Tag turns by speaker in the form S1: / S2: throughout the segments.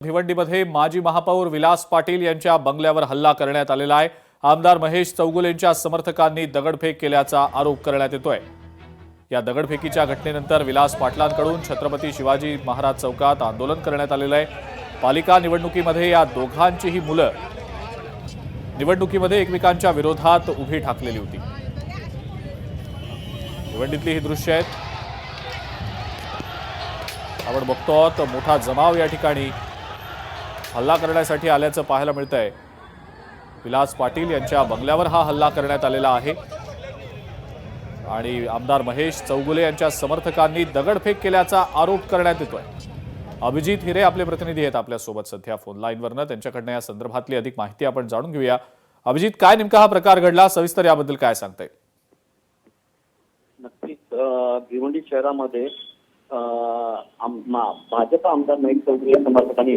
S1: भिवंडीमध्ये माजी महापौर विलास पाटील यांच्या बंगल्यावर हल्ला करण्यात आलेला आहे। आमदार महेश चौगुलेंच्या समर्थकांनी दगडफेक केल्याचा आरोप करण्यात येतोय। या दगडफेकीच्या घटनेनंतर विलास पाटलांकडून छत्रपती शिवाजी महाराज चौकात आंदोलन करण्यात आलेलं आहे। पालिका निवडणुकीमध्ये या दोघांचीही मुलं निवडणुकीमध्ये एकमेकांच्या विरोधात उभी ठाकलेली होती। भिवंडीतली ही दृश्य आहेत, आपण बघतो तर मोठा जमाव या ठिकाणी हल्ला करण्यासाठी आल्याचं पाहायला मिळतंय। विलास पाटील यांच्या बंगल्यावर हा हल्ला करण्यात आलेला आहे आणि आमदार महेश चौगुले यांच्या समर्थकांनी दगडफेक केल्याचा आरोप करण्यात येतोय। अभिजित हिरे आपले प्रतिनिधी आहेत आपल्या सोबत सध्या फोन लाईनवरनं, त्यांच्याकडनं या संदर्भातली अधिक माहिती आपण जाणून घेऊया। अभिजित, काय नेमका हा प्रकार घडला, सविस्तर याबद्दल काय सांगताय?
S2: नक्कीच भिवंडी शहरामध्ये भाजप आमदार महेश चौगुले या समर्थकांनी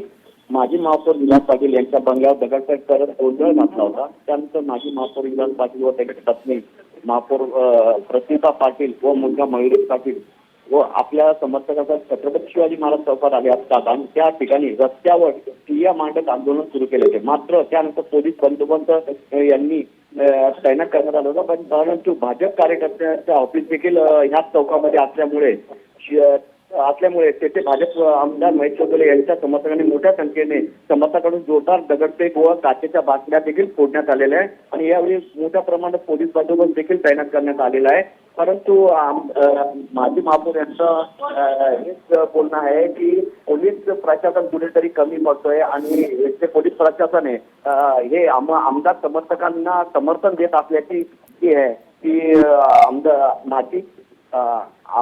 S2: माजी महापौर विलास पाटील यांच्या बंगल्यावर दगडफेक करत गोंधळ घातला होता। त्यानंतर माजी महापौर विलास पाटील व त्याच्या पत्नी महापौर प्रतिभा पाटील व मुलगा मयुरेश पाटील व आपल्या समर्थकांचा छत्रपती शिवाजी महाराज चौकात आले असतात आणि त्या ठिकाणी रस्त्यावर ठिय्या मांडत आंदोलन सुरू केले होते। मात्र त्यानंतर पोलीस बंदोबस्त यांनी तैनात करण्यात आलं होतं, पण परंतु भाजप कार्यकर्त्यांच्या ऑफिस देखील ह्याच चौकामध्ये असल्यामुळे तेथे भाजप आमदार महेश चौगुले यांच्या समर्थकांनी मोठ्या संख्येने समर्थकांकडून जोरदार दगडफेक व काचेच्या बाटल्या देखील फोडण्यात आलेल्या आहे आणि यावेळी मोठ्या प्रमाणात पोलीस बंदोबस्त देखील तैनात करण्यात आलेला आहे। परंतु माजी महापौर यांचं हेच बोलणं आहे की पोलीस प्रशासन कुठेतरी कमी पडतोय आणि इथले पोलीस प्रशासन आहे हे आमदार समर्थकांना समर्थन देत असल्याची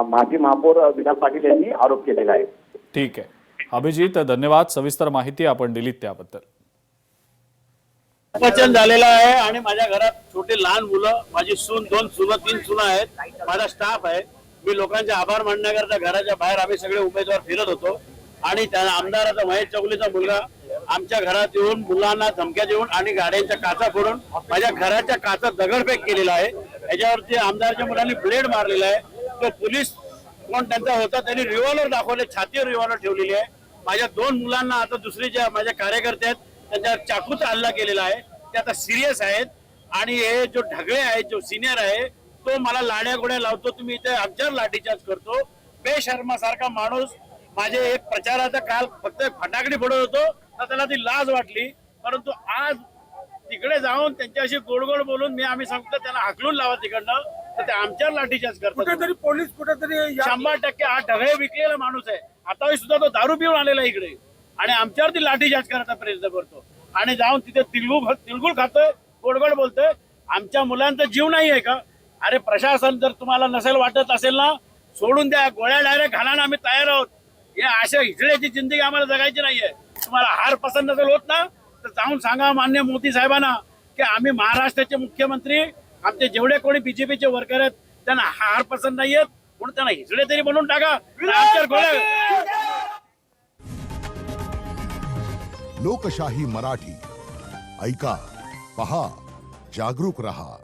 S2: माजी महापौर विलास पाटील यांनी आरोप केलेला आहे।
S1: ठीक आहे अभिजित, धन्यवाद, सविस्तर माहिती आपण दिलीत त्याबद्दल।
S3: वचन झालेलं आहे आणि माझ्या घरात छोटे लहान मुलं, माझी सून, 2 सुना 3 सुना आहेत, माझा स्टाफ आहे। मी लोकांचे आभार मानण्याकरता घराच्या बाहेर आम्ही सगळे उमेदवार फिरत होतो आणि त्या आमदाराचा महेश चौगुलेचा मुलगा आमच्या घरात येऊन मुलांना धमक्या देऊन आणि गाड्यांच्या काचा फोडून माझ्या घराच्या काचा दगडफेक केलेला आहे। याच्यावरती आमदारच्या मुलांनी ब्लेड मारलेला आहे। तो पोलीस कोण त्यांचा होता त्यांनी रिव्हॉल्वर दाखवले, छातीवर रिव्हॉल्वर ठेवलेली आहे। माझ्या 2 मुलांना आता दुसरे जे माझे कार्यकर्ते आहेत त्यांच्यावर चाकूचा हल्ला केलेला आहे, ते आता सिरियस आहेत आणि हे जो ढगळे आहे, जो सिनियर आहे, तो मला लाड्या गोड्या लावतो, तुम्ही इथे आमच्यावर लाठीचार्ज करतो। बेशर्मासारखा माणूस माझे एक प्रचाराचा काल फक्त फटाकडी फोडत होतो तर त्याला ती लाज वाटली, परंतु आज तिकडे जाऊन त्यांच्याशी गोड गोड बोलून आम्ही सांगतो त्यांना हाकलून लावा तिकडनं, तर ते आमच्यावर लाठीचार्ज करतात।
S4: कुठेतरी पोलीस कुठेतरी
S3: 100% हा ढगळे विकलेला माणूस आहे। आता सुद्धा तो दारू पिऊन आलेला इकडे आणि आमच्यावरती लाठीचार्ज करायचा प्रयत्न करतो आणि जाऊन तिथे तिळगुळ खातोय, गोड गोड बोलतोय। आमच्या मुलांचा जीव नाही आहे का? अरे प्रशासन जर तुम्हाला नसेल वाटत असेल ना, सोडून द्या, गोळ्या डायरेक्ट घालायला आम्ही तयार आहोत। या अशा हिजड्याची जिंदगी आम्हाला जगायची नाहीये। तुम्हाला हार पसंत नसेल होत ना, तर जाऊन सांगा मान्य मोदी साहेबांना की आम्ही महाराष्ट्राचे मुख्यमंत्री, आमचे जेवढे कोणी बीजेपीचे वर्कर आहेत त्यांना हार पसंत नाहीयेत म्हणून त्यांना हिजडे तरी बनवून टाका।
S5: लोकशाही मराठी ऐका, पहा, जागरूक रहा।